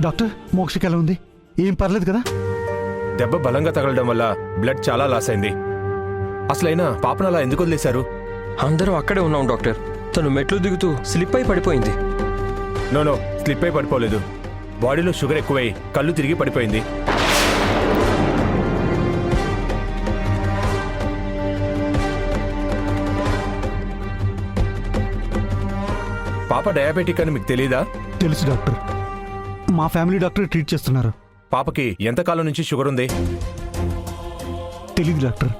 Doctor మోక్షకి ఎలా ఉంది? ఏం పర్లేదు కదా? దెబ్బ బలంగా తగలడం వల్ల బ్లడ్ చాలా లాస్ అయింది. అసలైనా పాపను అలా ఎందుకు వదిలేశారు? అందరం అక్కడే ఉన్నాం డాక్టర్. తను మెట్లు దిగుతూ స్లిప్ అయి పడిపోయింది. నో స్లిప్ అయి పడిపోలేదు. బాడీలో షుగర్ ఎక్కువై కళ్ళు తిరిగి పడిపోయింది. పాప డయాబెటిక్ అని మీకు తెలీదా? తెలుసు డాక్టర్, మా ఫ్యామిలీ డాక్టర్ ట్రీట్ చేస్తున్నారు. పాపకి ఎంతకాలం నుంచి షుగర్ ఉంది? తెలీదు డాక్టర్.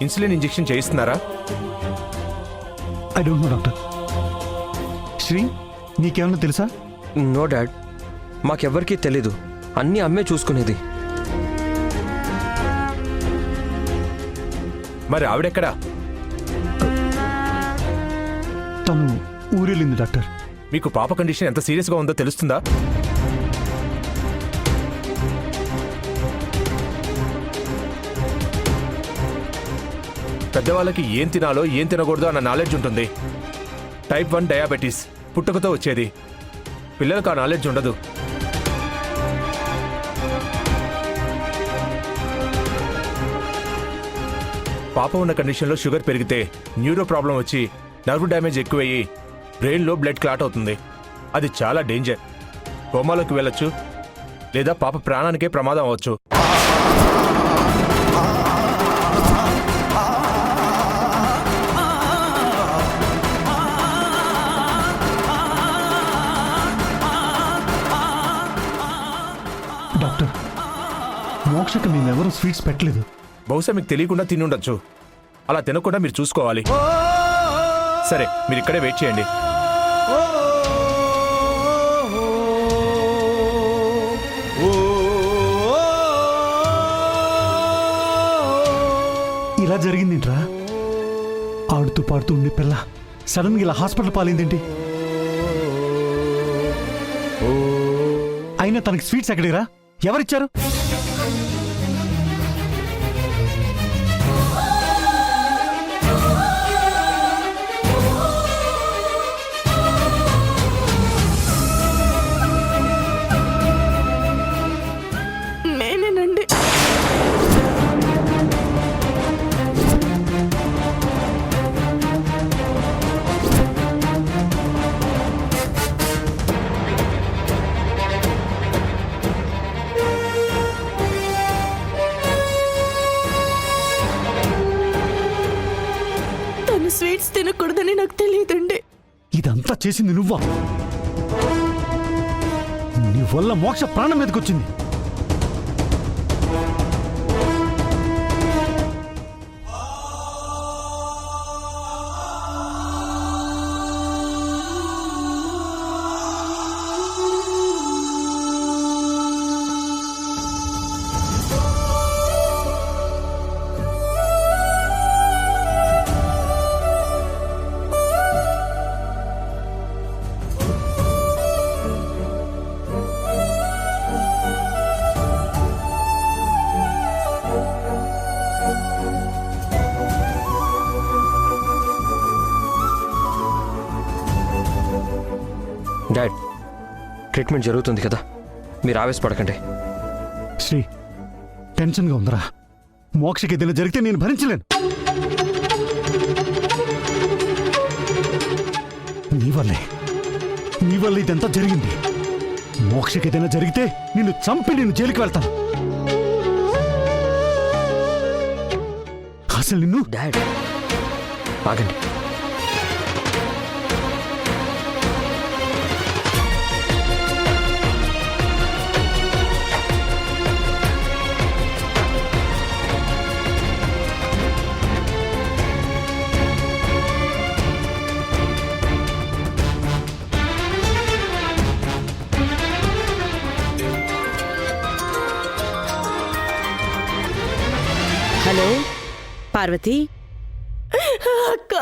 ఇన్సులిన్ ఇంజెక్షన్ చేయిస్తున్నారా? I don't know doctor. Sri, నీకేమన్నా తెలుసా? నో డాడ్, మాకెవ్వరికీ తెలీదు. అన్నీ అమ్మే చూసుకునేది. మరి ఆవిడెక్కడా? తను ఊరెళ్ళింది డాక్టర్. మీకు పాప కండిషన్ ఎంత సీరియస్గా ఉందో తెలుస్తుందా? పెద్దవాళ్ళకి ఏం తినాలో ఏం తినకూడదో అన్న నాలెడ్జ్ ఉంటుంది. టైప్ 1 డయాబెటీస్ పుట్టుకతో వచ్చేది. పిల్లలకు ఆ నాలెడ్జ్ ఉండదు. పాప ఉన్న కండిషన్లో షుగర్ పెరిగితే న్యూరో ప్రాబ్లం వచ్చి నర్వ్ డ్యామేజ్ ఎక్కువయ్యి బ్రెయిన్లో బ్లడ్ క్లాట్ అవుతుంది. అది చాలా డేంజర్. కోమాలోకి వెళ్ళొచ్చు, లేదా పాప ప్రాణానికే ప్రమాదం అవ్వచ్చు. డాక్టర్, మోక్షకి మేమెవరూ స్వీట్స్ పెట్టలేదు. బహుశా మీకు తెలియకుండా తిని ఉండొచ్చు. అలా తినకుండా మీరు చూసుకోవాలి. సరే, మీరు ఇక్కడే వెయిట్ చేయండి. ఇలా జరిగిందేంట్రా? ఆడుతూ పాడుతూ ఉండే పిల్ల సడన్గా ఇలా హాస్పిటల్ పాలైందేంటి? అయినా తనకి స్వీట్స్ ఎక్కడిరా? ఎవరిచ్చారు? నేనేనండి. తను స్వీట్స్ తినకూడదని నాకు తెలియదండి. ఇదంతా చేసింది నువ్వా? నీ వల్ల మోక్ష ప్రాణం మీదకొచ్చింది. డాడ్, ట్రీట్మెంట్ జరుగుతుంది కదా, మీరు ఆవేశపడకండి. శ్రీ, టెన్షన్గా ఉందరా. మోక్షకి ఏదైనా జరిగితే నేను భరించలేను. నీ వల్ల ఇదంతా జరిగింది. మోక్షకి ఏదైనా జరిగితే నిన్ను చంపి నేను జైలుకి వెళ్తాను. అసలు నిన్ను... డాడ్, ఆగండి. హలో పార్వతి. అక్క,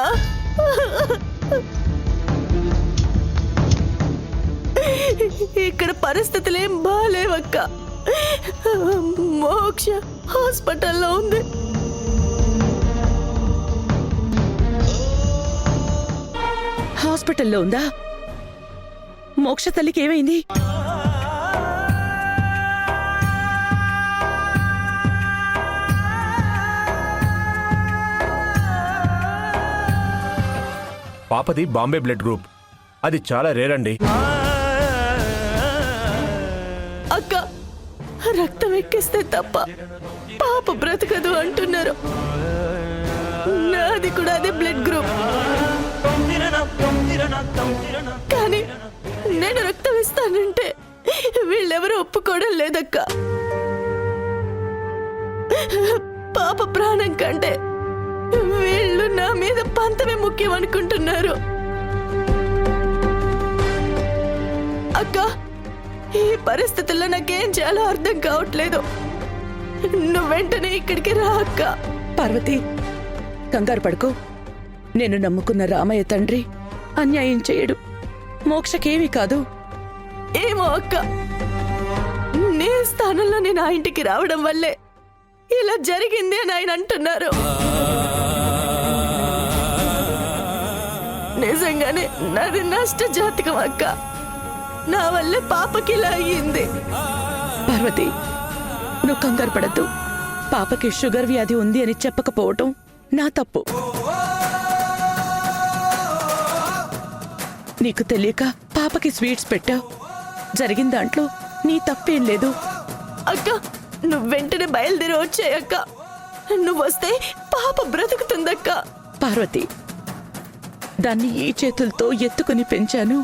ఇక్కడ పరిస్థితులేం బాలేవక్క. మోక్ష హాస్పిటల్లో ఉంది. హాస్పిటల్లో ఉందా? మోక్ష తల్లికి ఏమైంది? పాపది బాంబే బ్లడ్ గ్రూప్. అది చాలా రేర్ అండి. అక్క, రక్తం ఎక్కిస్తే తప్ప పాప బ్రతకదు అంటున్నారు. నాది కూడా అదే బ్లడ్ గ్రూప్. కానీ నేను రక్తం ఇస్తానంటే వీళ్ళెవరూ ఒప్పుకోవడం లేదక్క. పాప ప్రాణం కంటే వీళ్ళు నా మీద పంతమే ముఖ్యం అనుకుంటున్నారు. అక్క, ఈ పరిస్థితుల్లో నాకేం చేయాలో అర్థం కావట్లేదు. నువ్వు వెంటనే ఇక్కడికి రా అక్క. పార్వతి, కంగారు పడుకో. నేను నమ్ముకున్న రామయ్య తండ్రి అన్యాయం చేయడు. మోక్షకేమీ కాదు. ఏమో అక్క, నీ స్థానంలో నేను ఆ ఇంటికి రావడం వల్లే ఇలా జరిగింది అని ఆయన అంటున్నారు. నిజంగానే నాది నష్ట జాతకం అక్క. నా వల్లే పాపకి ఇలా అయ్యింది. పార్వతి, నువ్వు కంగారు పడద్దు. పాపకి షుగర్ వ్యాధి ఉంది అని చెప్పకపోవటం నా తప్పు. నీకు తెలియక పాపకి స్వీట్స్ పెట్టావు. జరిగిన దాంట్లో నీ తప్పేం లేదు. అక్క, నువ్వు వెంటనే బయలుదేరి వచ్చాయక్క. నువ్వు వస్తే పాప బ్రతుకుతుందక్క. పార్వతి, దాన్ని ఈ చేతులతో ఎత్తుకుని పెంచాను.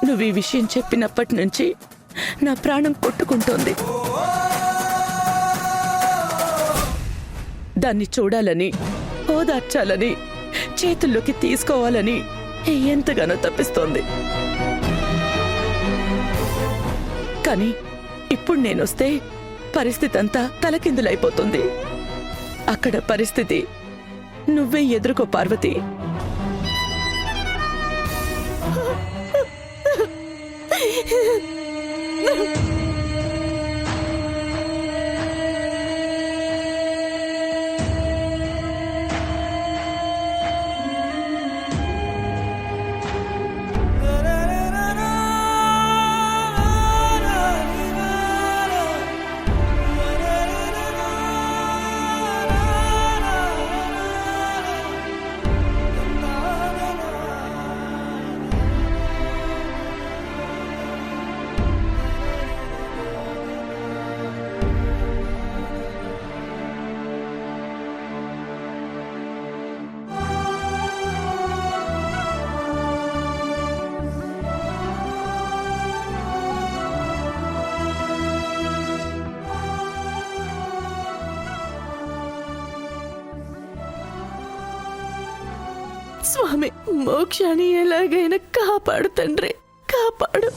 నువ్వు ఈ విషయం చెప్పినప్పటి నుంచి నా ప్రాణం కొట్టుకుంటోంది. దాన్ని చూడాలని, ఓదార్చాలని, చేతుల్లోకి తీసుకోవాలని ఎంతగానో తప్పిస్తోంది. కానీ ఇప్పుడు నేనొస్తే పరిస్థితి అంతా తలకిందులైపోతుంది. అక్కడ పరిస్థితి నువ్వే ఎదుర్కో పార్వతి. స్వామి, మోక్షాన్ని ఎలాగైనా కాపాడు తండ్రి, కాపాడు.